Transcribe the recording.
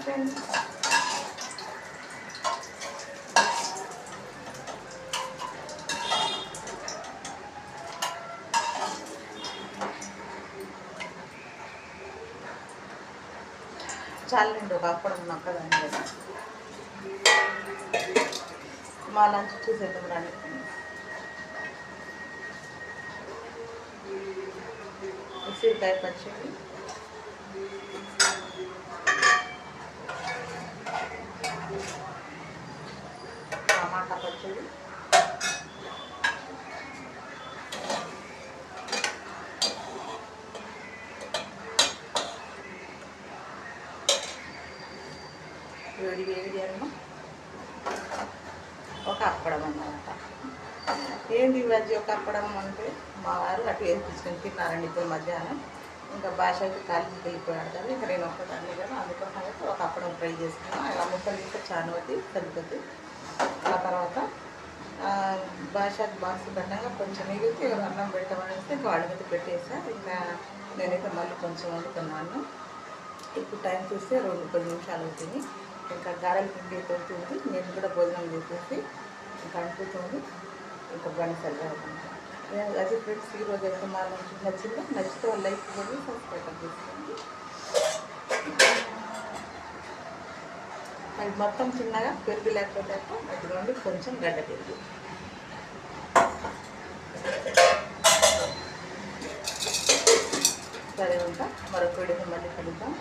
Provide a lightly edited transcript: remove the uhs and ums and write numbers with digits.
Friends. చాలండి, ఒక అప్పడం నొక్కదండి కదా. మా లంచ్ చూసేద్దాం రండి. ఉసిరికాయ పచ్చడి, టమాటా పచ్చడి, వేడి వేడి అన్నం, ఒక అప్పడం అన్నమాట. ఏంది వెజ్ ఒక అప్పడం అంటే మా వారు అటు వేసుకొని తిన్నారండి ఇప్పుడు మధ్యాహ్నం. ఇంకా భాష అయితే కాలేజీకి వెళ్ళిపోయాడు కదా, ఇంకా నేను ఒక్కదాన్ని కదా, అందుకోసం అయితే ఒక అప్పడం ఫ్రై చేసుకున్నాను. ఇలా ముక్కలు ఇంకా చానువతి సరిపోద్ది. ఆ తర్వాత భాషకు బాక్స్ పెట్టగా కొంచెం మిగిలితే అన్నం పెట్టమనేసి ఇంకా వాడి మీద పెట్టేసా. ఇంకా నేనైతే మళ్ళీ కొంచెం వండుకున్నాను. ఇప్పుడు టైం చూస్తే 2-10 నిమిషాలు అవుతుంది. ఇంకా గారెల పిండి అయితే అవుతుంది. నేను కూడా భోజనం చేసేసి ఇంకా అనుకుంటుంది. ఇంకా బండి సరిగా అది ఫ్రెండ్స్, ఈరోజు అయితే మా నుంచి నచ్చిందో నచ్చితే వాళ్ళు లైక్ ఇవ్వండి, సబ్స్క్రైబ్ చేసుకోండి. అది మొత్తం చిన్నగా పెరుగు లేకపోతే అది నుండి కొంచెం గడ్డ పెరుగు. సరే ఉంటా, మరొక వీడియోని మళ్ళీ కలుద్దాం.